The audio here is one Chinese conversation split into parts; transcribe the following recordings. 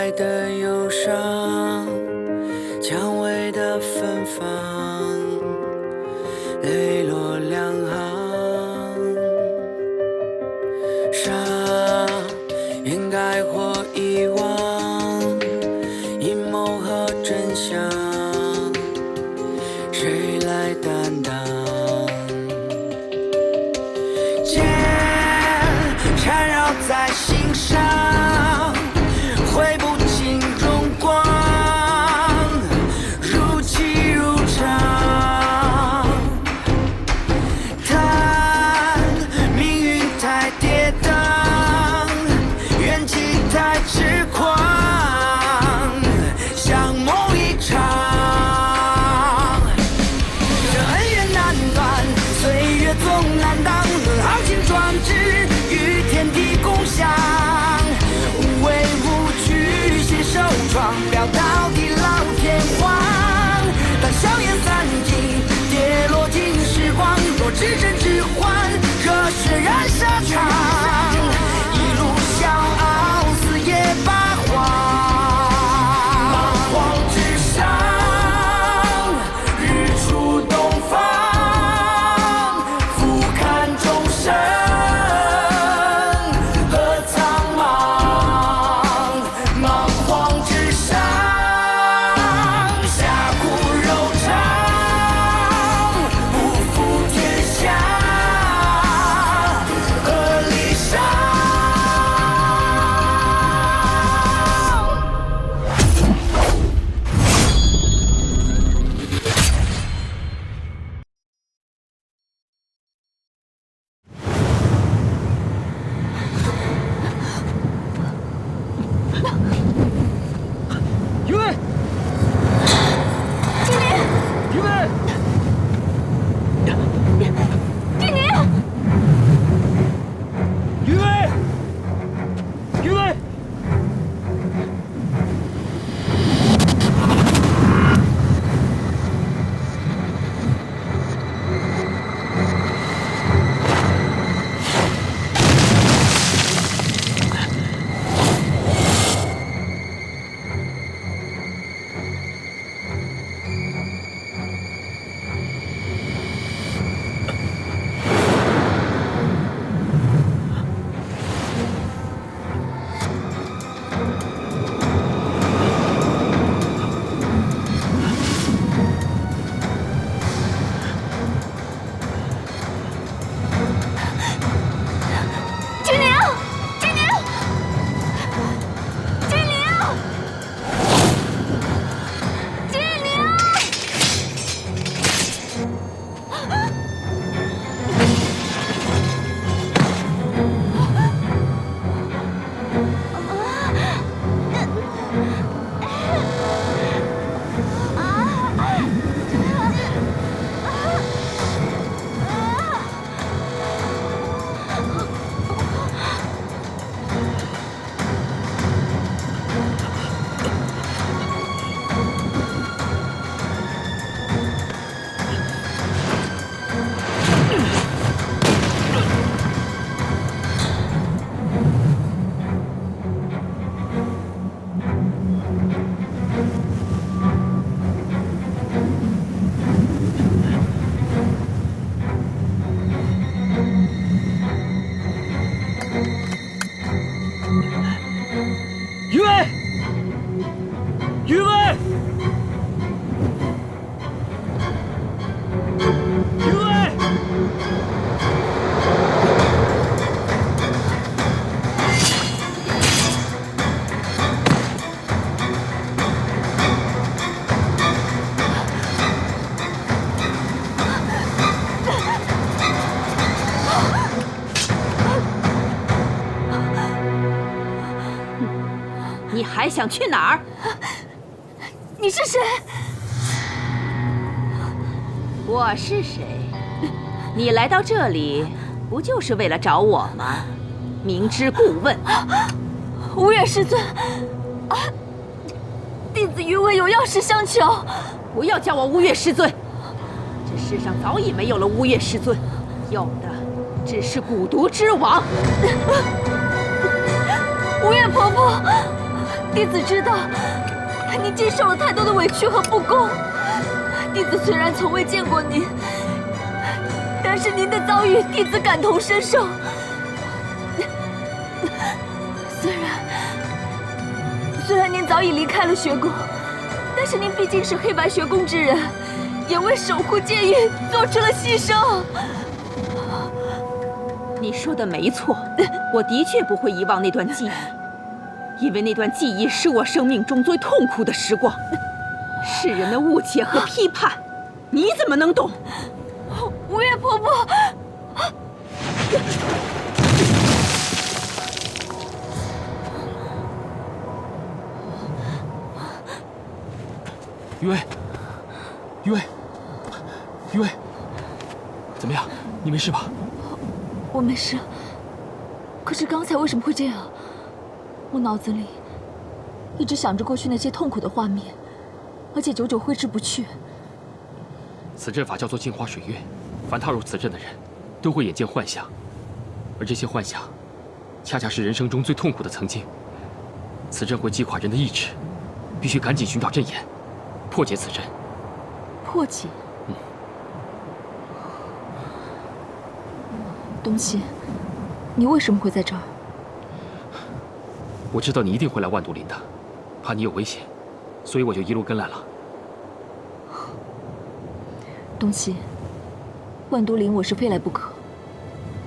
来的忧伤，蔷薇的芬芳，泪落两行。伤掩盖或遗忘，阴谋和真相，谁来担当？剑缠绕在心上，挥不尽荣光，如泣如偿。叹命运太跌宕，怨气太痴狂，像梦一场。这恩怨难断，岁月总难当，豪情壮志与天地共享。无畏无惧，携手闯，表到地老天荒。当硝烟散尽，跌落尽时光，若至真只换，热血燃沙场，一路笑傲，四野八荒。八荒之上，日出东方，俯瞰众生和苍茫。莽荒之上，侠骨柔肠，不负天下和理想。于卫，经理，于卫，经理，于卫，于卫。经理，经理，经理，经理。于卫，于卫，于卫。你还想去哪儿？你是谁？我是谁？你来到这里，不就是为了找我吗？明知故问。无月师尊，弟子于卫有要事相求。不要叫我吴越师尊，这世上早已没有了吴越师尊，有的只是蛊毒之王。吴越婆婆，弟子知道，您经受了太多的委屈和不公。弟子虽然从未见过您，但是您的遭遇，弟子感同身受。虽然您早已离开了学宫，但是您毕竟是黑白学宫之人，也为守护剑域做出了牺牲。你说的没错，我的确不会遗忘那段记忆，因为那段记忆是我生命中最痛苦的时光。世人的误解和批判，你怎么能懂？吴越婆婆，余薇，余薇，余薇，怎么样？你没事吧？我没事。可是刚才为什么会这样？我脑子里一直想着过去那些痛苦的画面，而且久久挥之不去。此阵法叫做镜花水月，凡踏入此阵的人，都会眼见幻象，而这些幻象，恰恰是人生中最痛苦的曾经。此阵会击垮人的意志，必须赶紧寻找阵眼，破解此阵。破解？东西，你为什么会在这儿？我知道你一定会来万毒林的，怕你有危险，所以我就一路跟来了。东西，万毒林我是非来不可，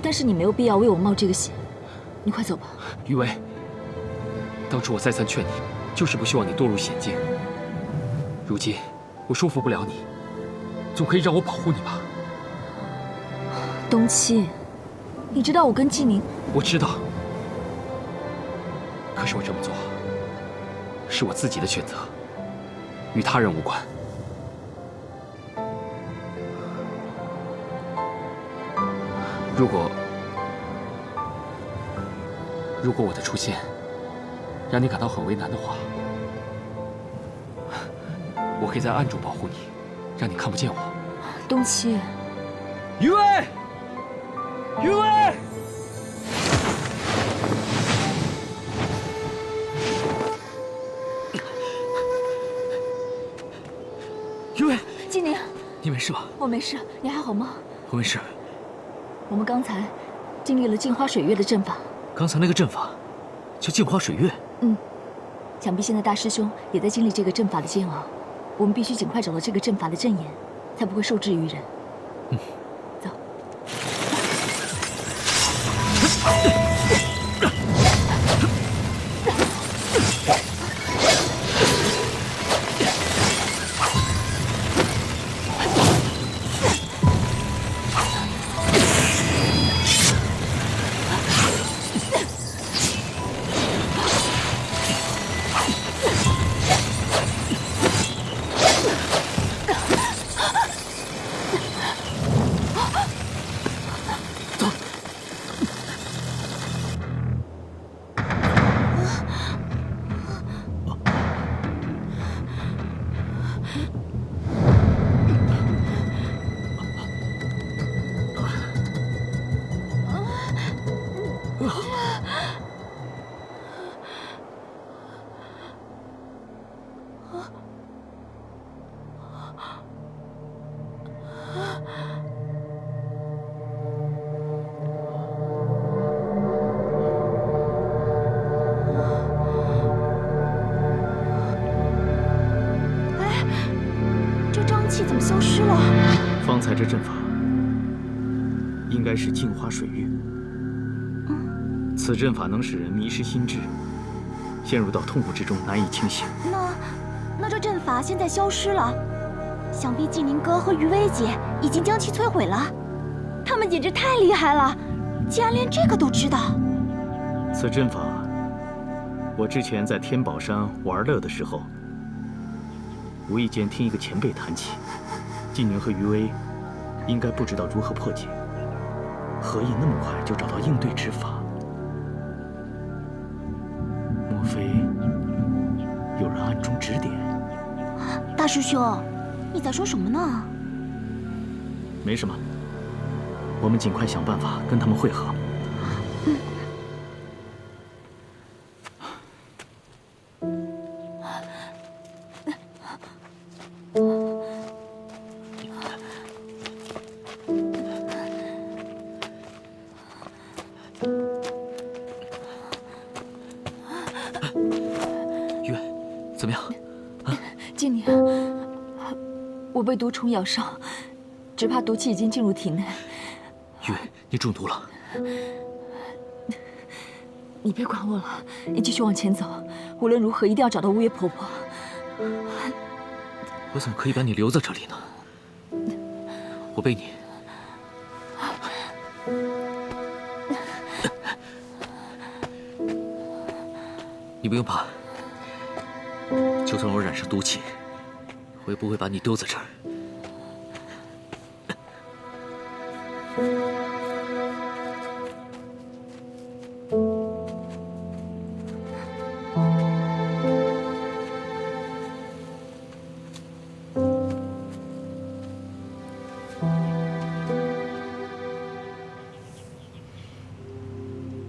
但是你没有必要为我冒这个险，你快走吧。余薇，当初我再三劝你，就是不希望你堕入险境。如今我说服不了你，总可以让我保护你吧？东七，你知道我跟纪宁……我知道，可是我这么做是我自己的选择，与他人无关。如果我的出现让你感到很为难的话，我可以在暗中保护你，让你看不见我。东七，余薇，余薇，余薇，纪宁，你没事吧？我没事，你还好吗？我没事。我们刚才经历了镜花水月的阵法。刚才那个阵法叫镜花水月。想必现在大师兄也在经历这个阵法的煎熬。我们必须尽快找到这个阵法的阵眼，才不会受制于人。走。气怎么消失了？方才这阵法应该是镜花水月。此阵法能使人迷失心智，陷入到痛苦之中，难以清醒。那这阵法现在消失了，想必纪宁哥和余薇姐已经将其摧毁了。他们简直太厉害了，竟然连这个都知道。此阵法，我之前在天宝山玩乐的时候，无意间听一个前辈谈起，纪宁和余薇应该不知道如何破解，何以那么快就找到应对之法？莫非有人暗中指点？大师兄，你在说什么呢？没什么，我们尽快想办法跟他们会合。玉薇，怎么样？啊，纪宁，我被毒虫咬伤，只怕毒气已经进入体内。玉薇，你中毒了。你别管我了，你继续往前走。无论如何，一定要找到乌月婆婆。我怎么可以把你留在这里呢？我背你。你不用怕，就算我染上毒气，我也不会把你丢在这儿。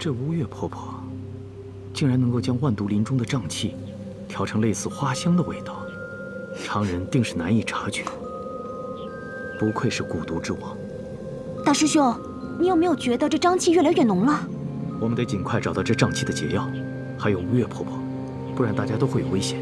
这乌月婆婆竟然能够将万毒林中的瘴气调成类似花香的味道，常人定是难以察觉。不愧是蛊毒之王。大师兄，你有没有觉得这瘴气越来越浓了？我们得尽快找到这瘴气的解药，还有乌月婆婆，不然大家都会有危险。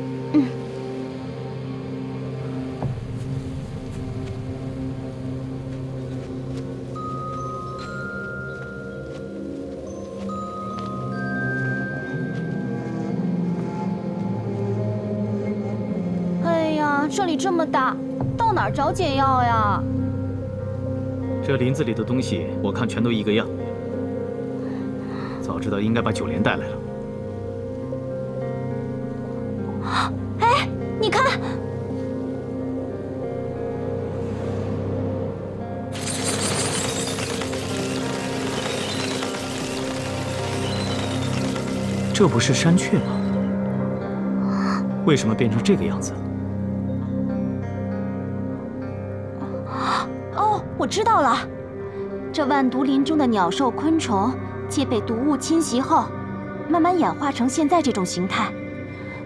这里这么大，到哪儿找解药呀？这林子里的东西，我看全都一个样。早知道应该把九莲带来了。哎，你看，这不是山雀吗？为什么变成这个样子？我知道了，这万毒林中的鸟兽昆虫，皆被毒物侵袭后，慢慢演化成现在这种形态。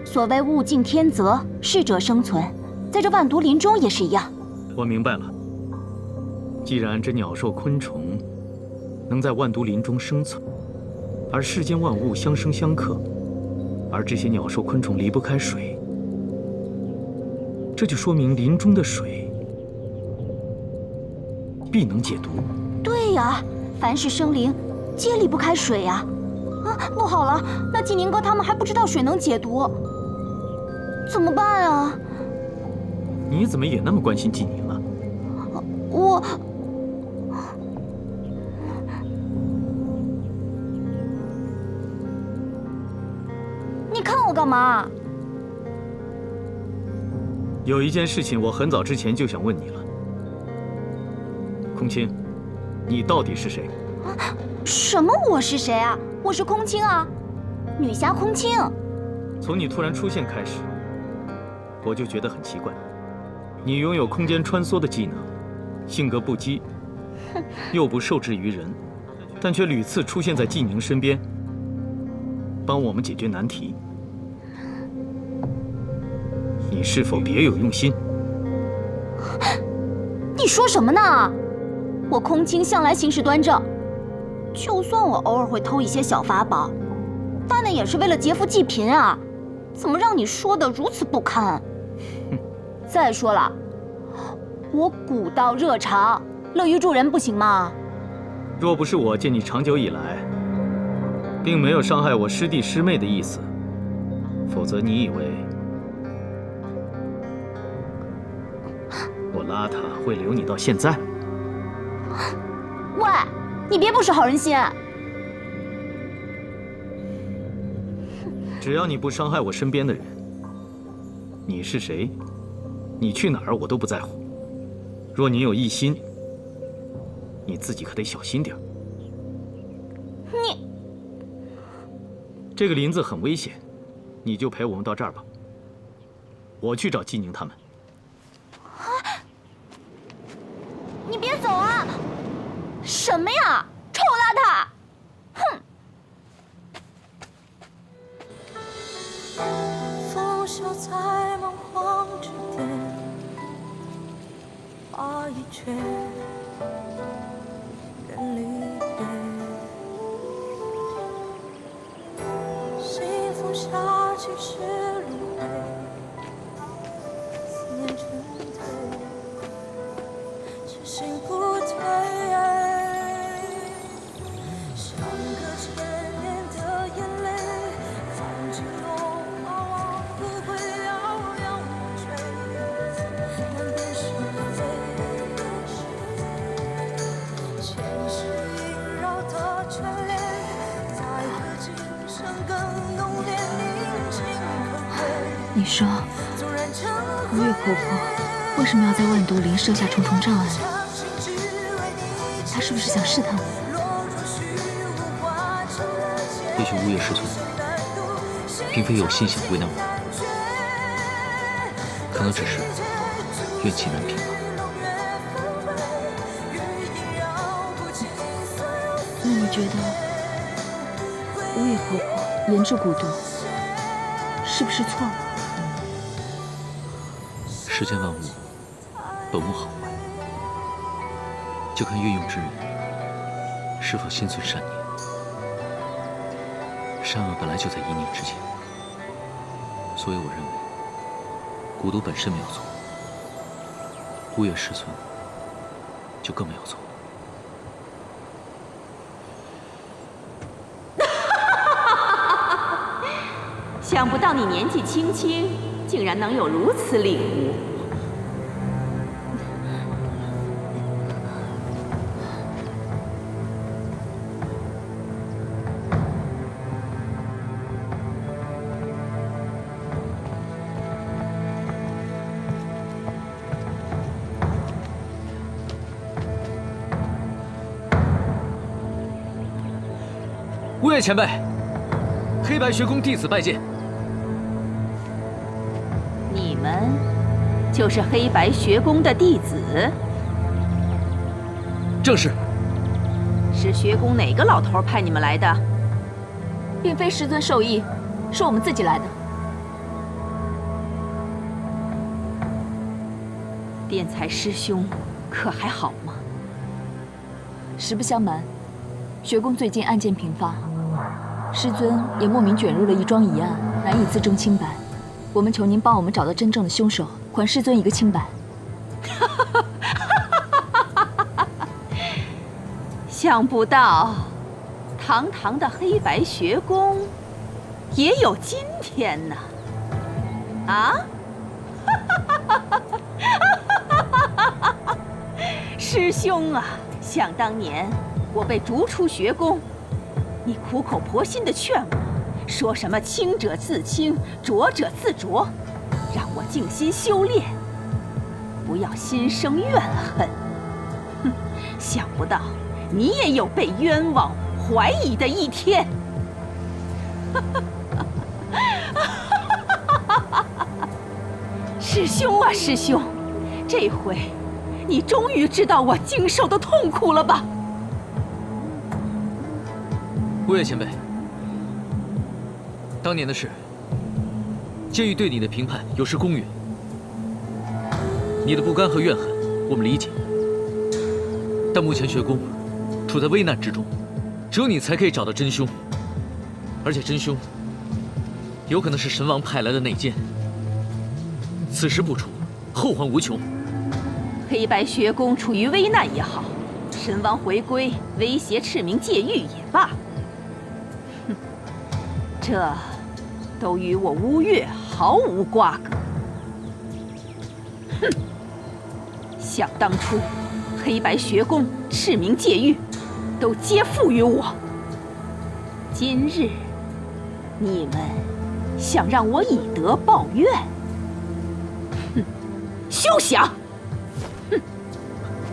所谓物竞天择，适者生存，在这万毒林中也是一样。我明白了。既然这鸟兽昆虫能在万毒林中生存，而世间万物相生相克，而这些鸟兽昆虫离不开水，这就说明林中的水必能解毒。对呀，凡是生灵，皆离不开水呀。啊，不好了，那纪宁哥他们还不知道水能解毒，怎么办啊？你怎么也那么关心纪宁啊？你看我干嘛？有一件事情我很早之前就想问你了。空青，你到底是谁？什么？我是谁啊？我是空青啊，女侠空青。从你突然出现开始，我就觉得很奇怪。你拥有空间穿梭的技能，性格不羁，又不受制于人，但却屡次出现在纪宁身边，帮我们解决难题。你是否别有用心？你说什么呢？我空青向来行事端正，就算我偶尔会偷一些小法宝，但那也是为了劫富济贫啊！怎么让你说的如此不堪？再说了，我古道热肠，乐于助人，不行吗？若不是我见你长久以来，并没有伤害我师弟师妹的意思，否则你以为我邋遢会留你到现在？喂，你别不识好人心！只要你不伤害我身边的人，你是谁，你去哪儿我都不在乎。若你有异心，你自己可得小心点。你，这个林子很危险，你就陪我们到这儿吧。我去找纪宁他们。你别走啊！什么呀，臭邋遢！哼！拂袖在梦荒之巅，花一缺，人离别。西风下其实轮回，思念沉醉，痴心不退。像个千年的眼泪，放进落花往不会遥遥无追，难辨是非。前世萦绕的眷恋，在何今生更浓烈，凝情可贵。你说，纵然成吴越婆婆为什么要在万毒林设下重重障碍？她是不是想试探我？也许吴越师尊并非有心想为难我，可能只是怨气难平吧。那你觉得吴越婆婆研制蛊毒是不是错了？世间万物本无好坏，就看运用之人是否心存善念。善恶本来就在一念之间，所以我认为蛊毒本身没有错，吴越师尊就更没有错。想不到你年纪轻轻，竟然能有如此领悟。吴越前辈，黑白学宫弟子拜见。你们就是黑白学宫的弟子？正是。是学宫哪个老头派你们来的？并非师尊授意，是我们自己来的。辩才师兄可还好吗？实不相瞒，学宫最近案件频发，师尊也莫名卷入了一桩疑案，难以自证清白。我们求您帮我们找到真正的凶手，还师尊一个清白。想不到，堂堂的黑白学宫也有今天呢！啊？师兄啊，想当年我被逐出学宫，你苦口婆心地劝我，说什么清者自清，浊者自浊，让我静心修炼，不要心生怨恨。哼，想不到你也有被冤枉、怀疑的一天。师兄啊，师兄，这回你终于知道我经受的痛苦了吧？吴越前辈，当年的事，监狱对你的评判有失公允，你的不甘和怨恨我们理解，但目前学宫处在危难之中，只有你才可以找到真凶，而且真凶有可能是神王派来的内奸，此时不除，后患无穷。黑白学宫处于危难也好，神王回归威胁赤明戒狱也罢，哼，这都与我吴越毫无瓜葛。哼，想当初，黑白学宫、赤明戒狱都皆附于我，今日你们想让我以德报怨，哼，休想！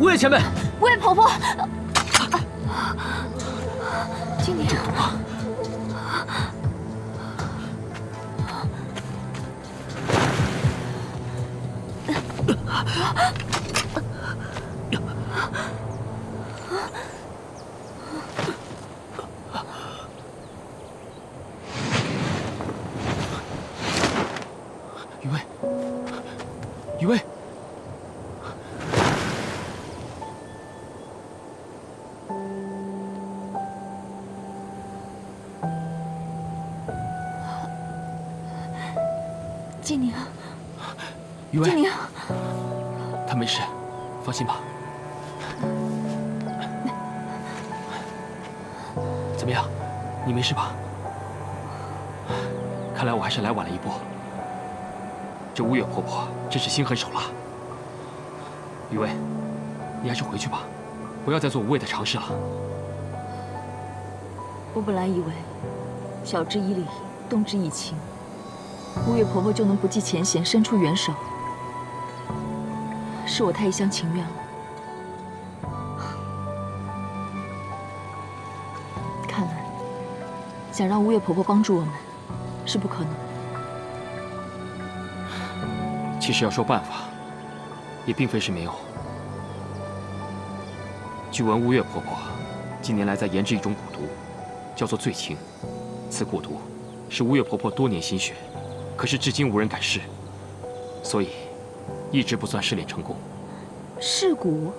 吴越前辈，吴越婆婆，今年雨薇，雨薇。静宁，余薇，静宁，他没事，放心吧。怎么样，你没事吧？看来我还是来晚了一步。这乌月婆婆真是心狠手辣。余薇，你还是回去吧，不要再做无谓的尝试了。我本来以为晓之以理，动之以情，乌月婆婆就能不计前嫌，伸出援手。是我太一厢情愿了。看来，想让乌月婆婆帮助我们，是不可能的。其实要说办法，也并非是没有。据闻乌月婆婆近年来在研制一种蛊毒，叫做醉情。此蛊毒是乌月婆婆多年心血，可是至今无人敢试，所以一直不算试炼成功。试蛊？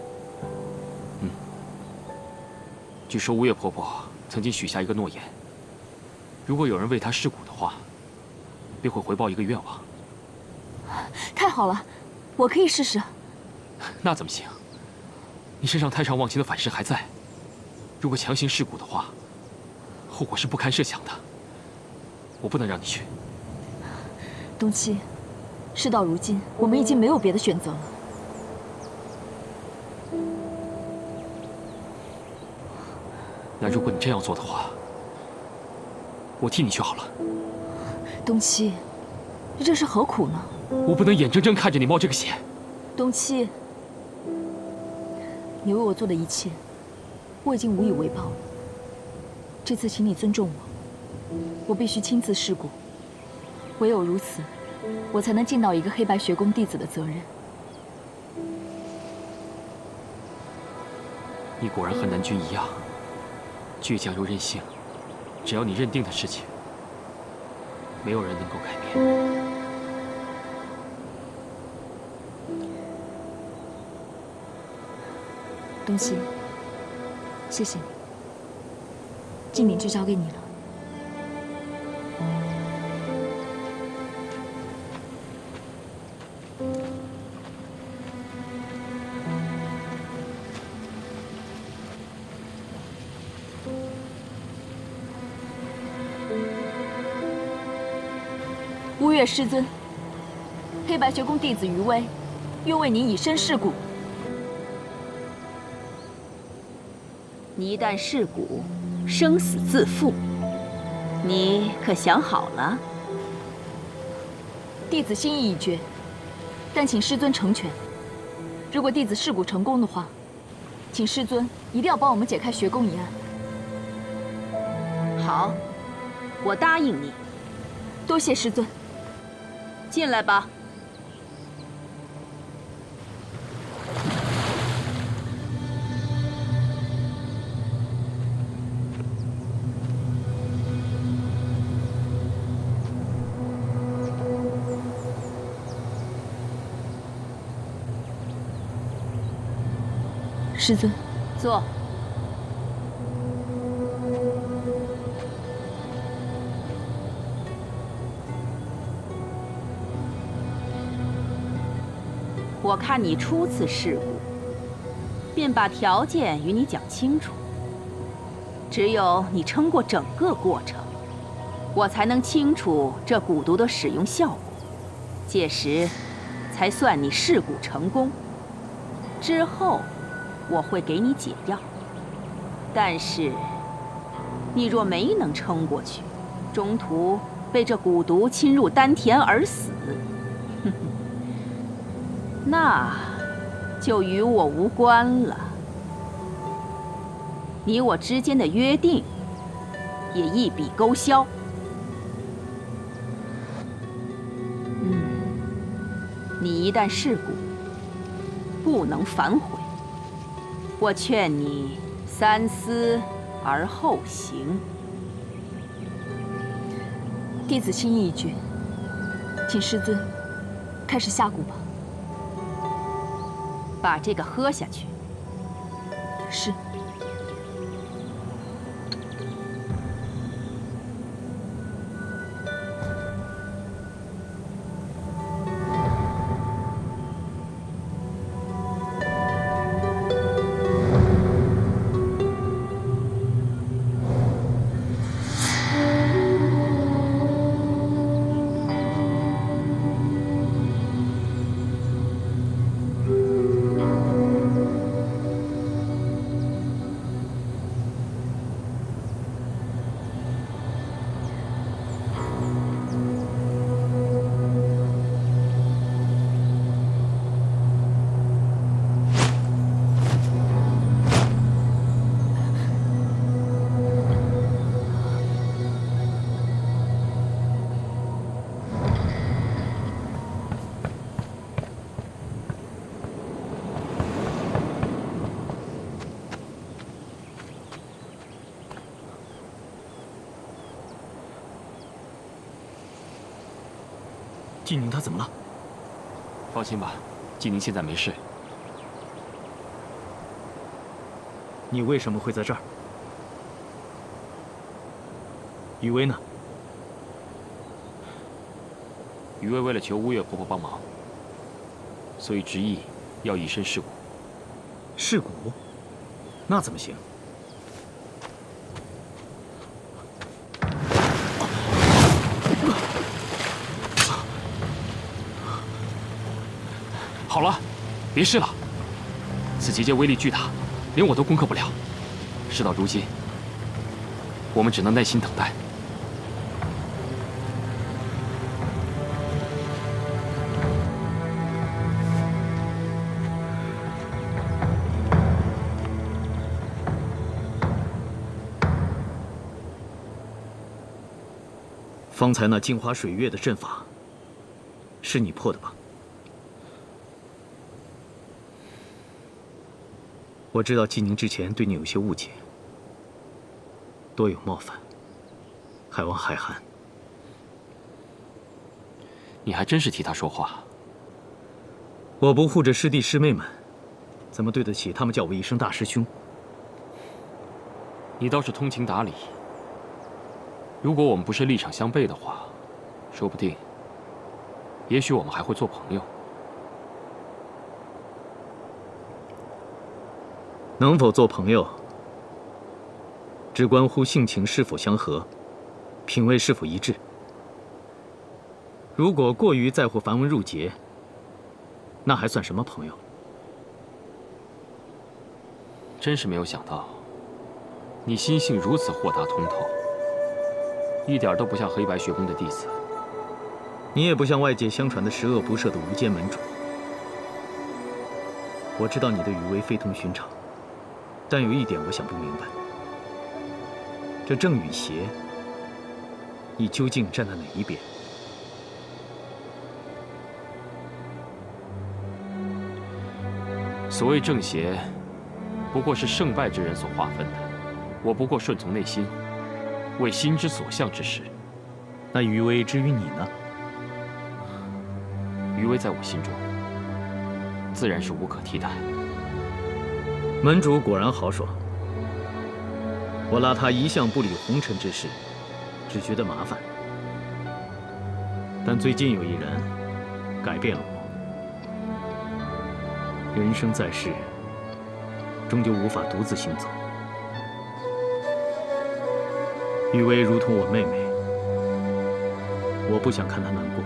据说乌月婆婆曾经许下一个诺言，如果有人为她试蛊的话，便会回报一个愿望。太好了，我可以试试。那怎么行？你身上太上忘情的反噬还在，如果强行试蛊的话，后果是不堪设想的。我不能让你去。东七，事到如今，我们已经没有别的选择了。那如果你真要做的话，我替你去好了。东七，你这是何苦呢？我不能眼睁睁看着你冒这个险。东七，你为我做的一切，我已经无以为报了。这次请你尊重我，我必须亲自试蛊，唯有如此，我才能尽到一个黑白学宫弟子的责任。你果然和南君一样，倔强又任性。只要你认定的事情，没有人能够改变。东西，谢谢你。静宁就交给你了。乌月师尊，黑白学宫弟子余威，愿为您以身试蛊。你一旦试蛊，生死自负。你可想好了？弟子心意已决，但请师尊成全。如果弟子试蛊成功的话，请师尊一定要帮我们解开学宫一案。好，我答应你。多谢师尊。进来吧。师尊，坐。我看你初次试蛊，便把条件与你讲清楚。只有你撑过整个过程，我才能清楚这蛊毒的使用效果，届时才算你试蛊成功。之后，我会给你解药。但是，你若没能撑过去，中途被这蛊毒侵入丹田而死，那就与我无关了。你我之间的约定也一笔勾销。你一旦试蛊，不能反悔。我劝你三思而后行。弟子心意已决，请师尊开始下蛊吧。把这个喝下去。是。纪宁他怎么了？放心吧，纪宁现在没事。你为什么会在这儿？雨薇呢？雨薇为了求乌月婆婆帮忙，所以执意要以身试骨。试骨？那怎么行？好了，别试了。此结界威力巨大，连我都攻克不了。事到如今，我们只能耐心等待。方才那镜花水月的阵法，是你破的吧？我知道纪宁之前对你有些误解，多有冒犯，还望海涵。你还真是替他说话。我不护着师弟师妹们，怎么对得起他们叫我一声大师兄？你倒是通情达理。如果我们不是立场相悖的话，说不定，也许我们还会做朋友。能否做朋友，只关乎性情是否相合，品味是否一致。如果过于在乎繁文缛节，那还算什么朋友？真是没有想到，你心性如此豁达通透，一点都不像黑白学宫的弟子。你也不像外界相传的十恶不赦的无间门主。我知道你的余威非同寻常，但有一点我想不明白：这正与邪，你究竟站在哪一边？所谓正邪，不过是胜败之人所划分的。我不过顺从内心，为心之所向之事。那余威之于你呢？余威在我心中，自然是无可替代。门主果然豪爽。我拉他一向不理红尘之事，只觉得麻烦。但最近有一人改变了我。人生在世，终究无法独自行走。余薇如同我妹妹，我不想看她难过，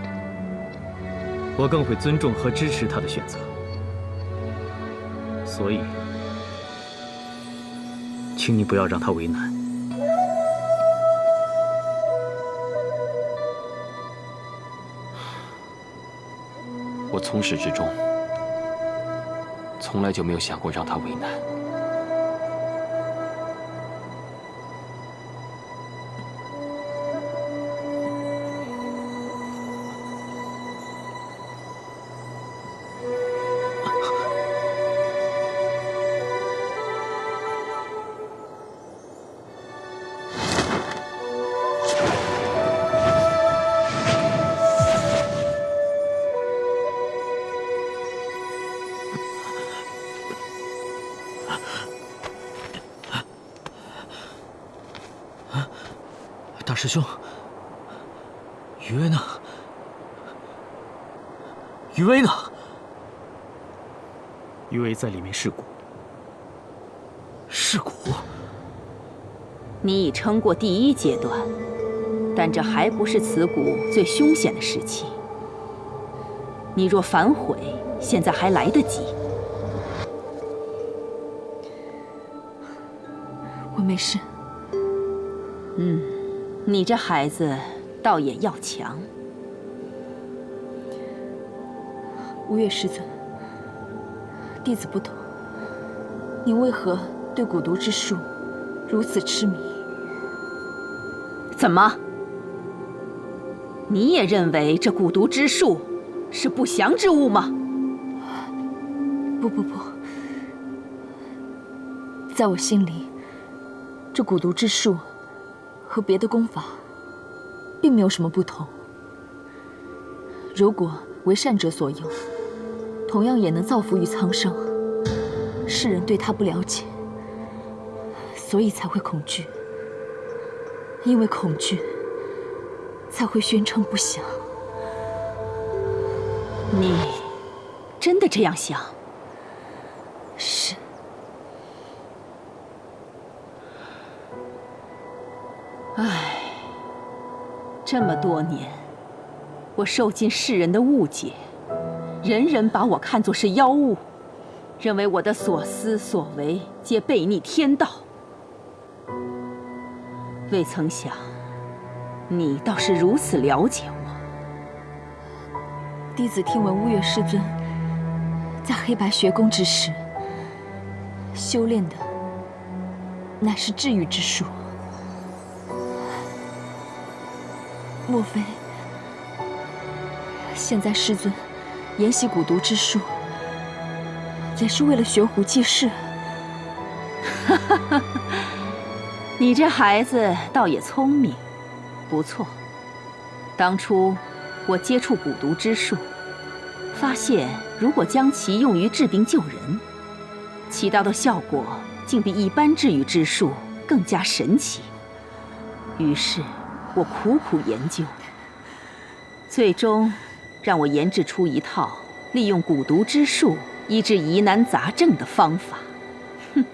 我更会尊重和支持她的选择。所以，请你不要让她为难。我从始至终，从来就没有想过让她为难。大师兄，余威呢？余威呢？余威在里面试骨。试骨？你已撑过第一阶段，但这还不是此骨最凶险的时期。你若反悔，现在还来得及。我没事。你这孩子倒也要强。吴越师尊，弟子不懂，您为何对蛊毒之术如此痴迷？怎么？你也认为这蛊毒之术是不祥之物吗？不，在我心里，这蛊毒之术和别的功法并没有什么不同。如果为善者所用，同样也能造福于苍生。世人对他不了解，所以才会恐惧。因为恐惧，才会宣称不祥。你真的这样想？是。唉，这么多年，我受尽世人的误解，人人把我看作是妖物，认为我的所思所为皆背逆天道。未曾想，你倒是如此了解我。弟子听闻乌月师尊在黑白学宫之时，修炼的乃是治愈之术。莫非现在师尊研习蛊毒之术，也是为了悬壶济世？你这孩子倒也聪明，不错。当初我接触蛊毒之术，发现如果将其用于治病救人，起到的效果竟比一般治愈之术更加神奇。于是我苦苦研究，最终让我研制出一套利用蛊毒之术医治疑难杂症的方法。哼，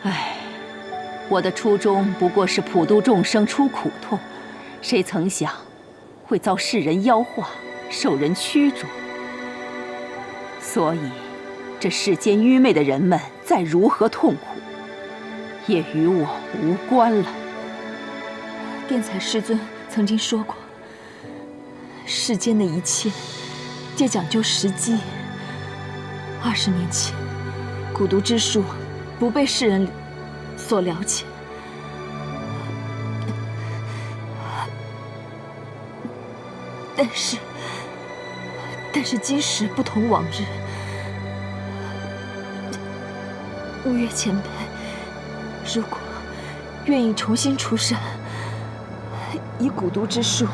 唉，我的初衷不过是普度众生出苦痛，谁曾想会遭世人妖化，受人驱逐。所以，这世间愚昧的人们再如何痛苦，也与我无关了。辩才师尊曾经说过，世间的一切皆讲究时机。20年前，蛊毒之术不被世人所了解，但是今时不同往日。乌月前辈，如果愿意重新出山，以蛊毒之术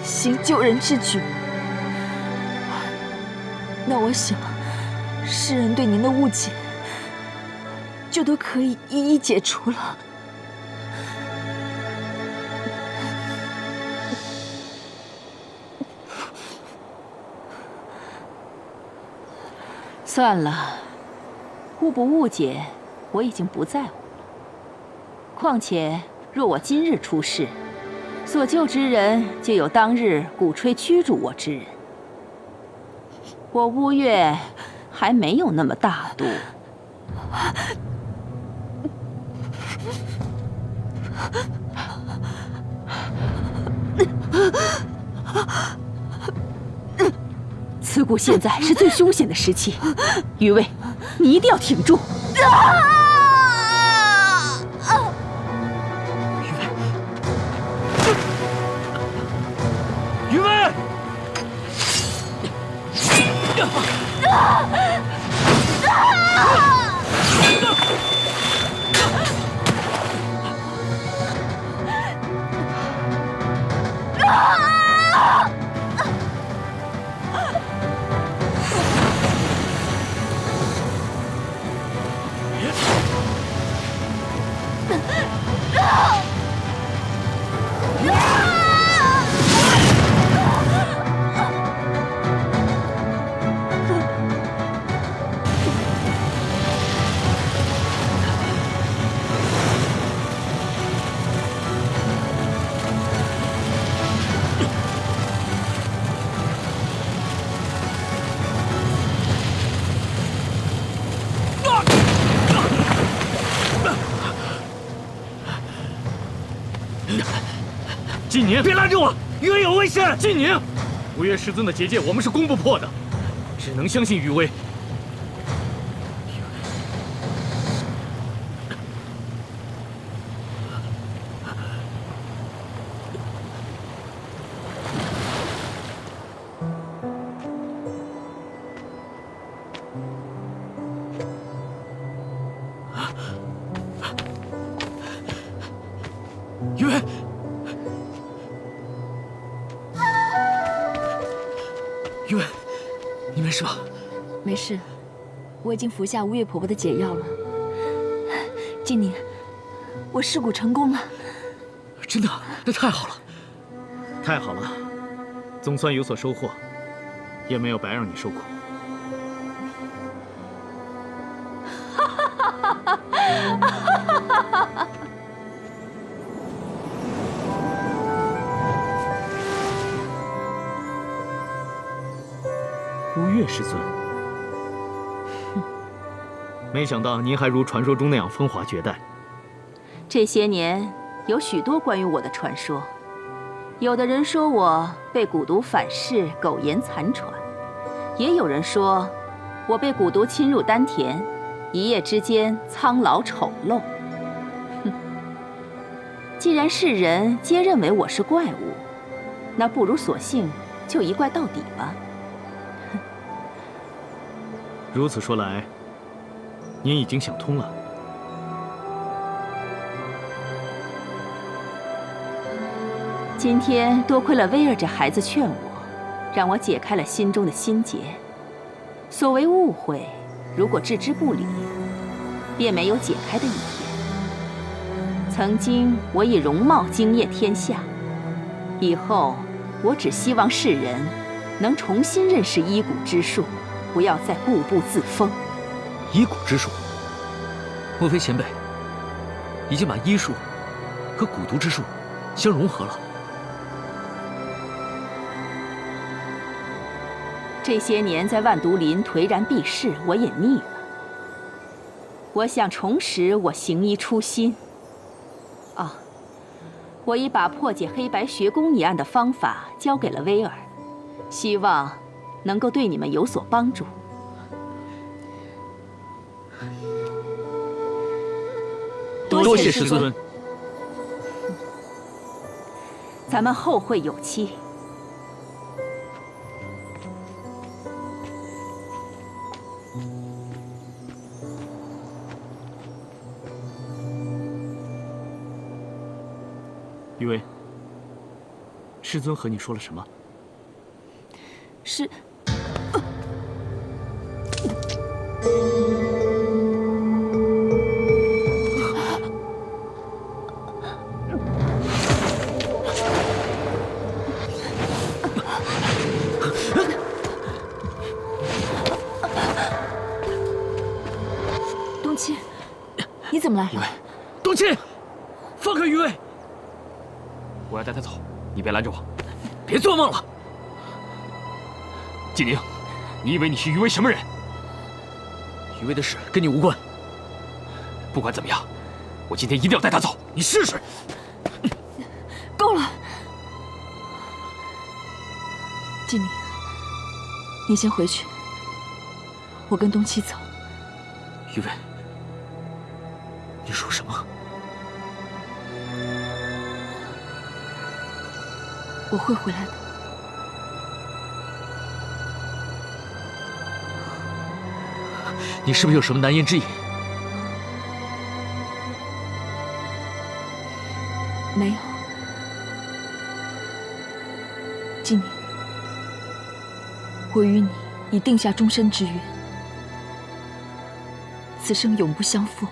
行救人之举，那我想世人对您的误解就都可以一一解除了。算了，误不误解，我已经不在乎了。况且，若我今日出世，所救之人就有当日鼓吹驱逐我之人。我乌月还没有那么大度。此谷现在是最凶险的时期，余威，你一定要挺住。余威，纪宁，别拦着我！余威有危险！纪宁，乌月师尊的结界我们是攻不破的，只能相信余威。于薇，于薇，你没事吧？没事，我已经服下乌月婆婆的解药了。静宁，我试蛊成功了。真的？那太好了！太好了，总算有所收获，也没有白让你受苦。乌月师尊，没想到您还如传说中那样风华绝代。这些年有许多关于我的传说，有的人说我被蛊毒反噬，苟延残喘；也有人说我被蛊毒侵入丹田，一夜之间苍老丑陋。哼，既然世人皆认为我是怪物，那不如索性就一怪到底吧。如此说来，您已经想通了。今天多亏了威尔这孩子劝我，让我解开了心中的心结。所谓误会，如果置之不理，便没有解开的一天。曾经我以容貌惊艳天下，以后我只希望世人能重新认识医蛊之术，不要再固步自封。医蛊之术，莫非前辈已经把医术和蛊毒之术相融合了？这些年在万毒林颓然避世，我也腻了。我想重拾我行医初心。啊，我已把破解黑白学宫一案的方法交给了威尔，希望能够对你们有所帮助。多谢师尊。咱们后会有期。于薇，师尊和你说了什么？是，冬青，你怎么来了？冬青，放开于薇！我要带他走，你别拦着我。别做梦了！纪宁，你以为你是于薇什么人？于薇的事跟你无关。不管怎么样，我今天一定要带他走。你试试。够了，静宁，你先回去，我跟东七走。于薇，你说什么？我会回来的。你是不是有什么难言之隐？没有，静宁，我与你已定下终身之约，此生永不相负。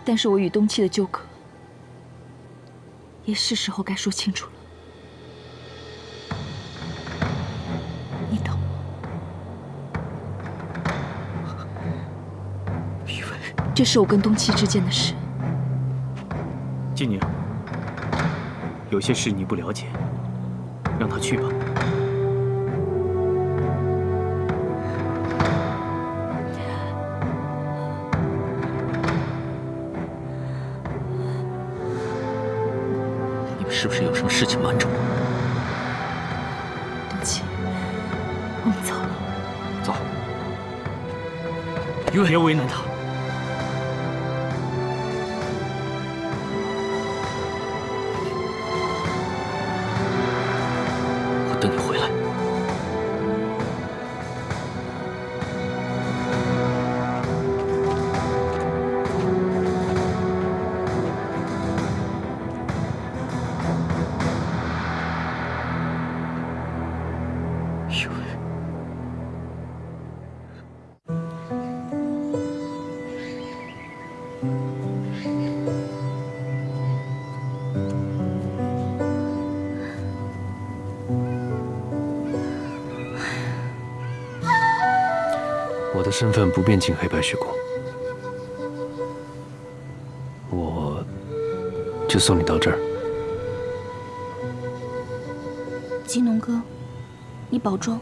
但是我与东七的纠葛，也是时候该说清楚了。你懂吗？于薇，这是我跟东七之间的事。纪宁，有些事你不了解，让他去吧。你们是不是有什么事情瞒着我？东七，我们走。走。于薇，别为难他。等你回来。的身份不便进黑白雪宫，我就送你到这儿。金农哥，你保重。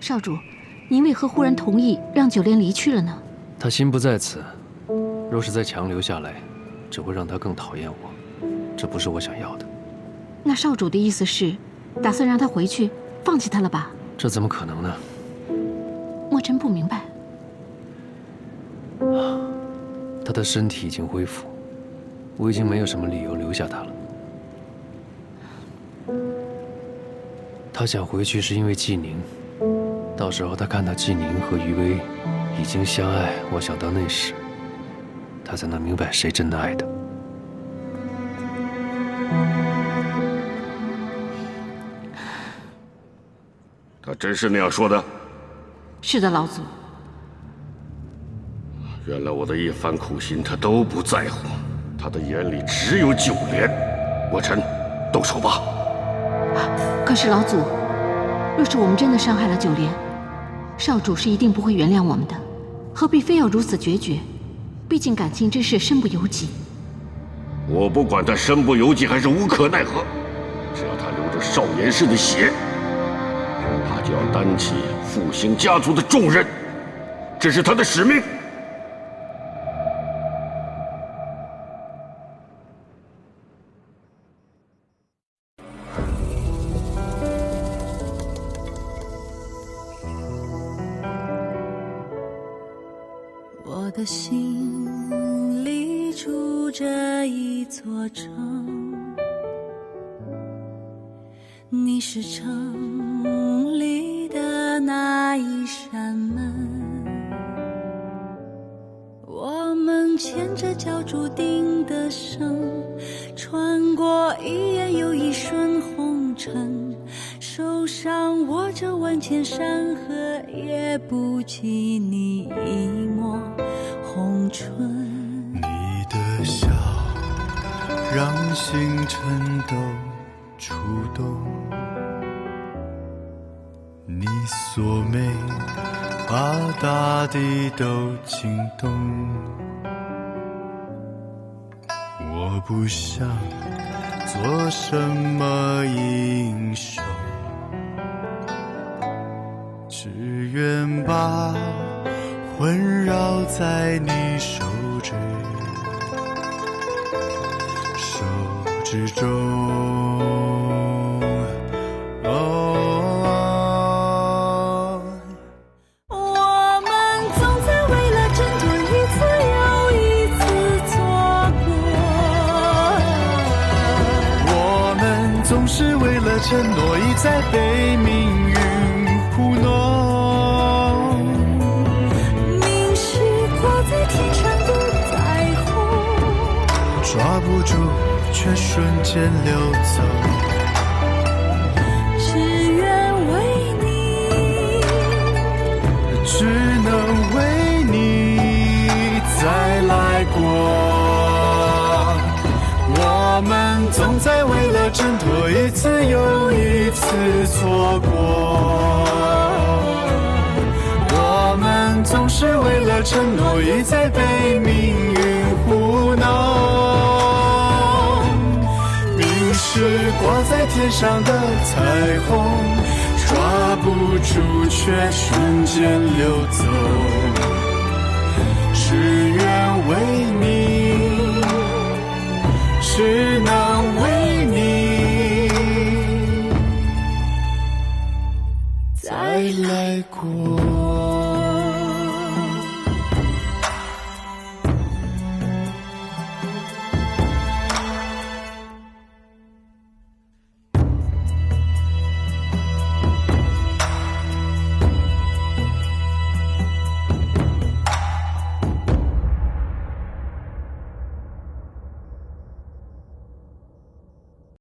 少主，您为何忽然同意让九莲离去了呢？他心不在此，若是再强留下来，只会让他更讨厌我，这不是我想要的。那少主的意思是，打算让他回去，放弃他了吧？这怎么可能呢？墨尘不明白。他的身体已经恢复，我已经没有什么理由留下他了。他想回去是因为季宁。到时候他看到季宁和余威已经相爱，我想到那时，他才能明白谁真的爱他。他真是那样说的？是的，老祖。原来我的一番苦心他都不在乎，他的眼里只有九莲。墨尘，动手吧。可是老祖，若是我们真的伤害了九莲，少主是一定不会原谅我们的，何必非要如此决绝？毕竟感情之事身不由己。我不管他身不由己还是无可奈何，只要他流着少严氏的血，他就要担起复兴家族的重任，这是他的使命。我的心里住着一座城，你是城里的那一扇门，我们牵着脚注定的绳，穿过一眼又一瞬红尘，手上握着万千山河，也不及你一抹红唇。你的笑让星辰都触动，你锁眉把大地都惊动。我不想做什么英雄，只愿把魂绕在你手指中。我们总在为了争夺一次又一次错过，我们总是为了承诺一再被命运糊弄。明是挂在天上的彩虹，抓不住却瞬间流走，只愿为你，只能为你再来过。我们总在为了挣脱一次又一次错过，我们总是为了承诺一再被命运糊弄。是挂在天上的彩虹，抓不住却瞬间流走，只愿为你，只能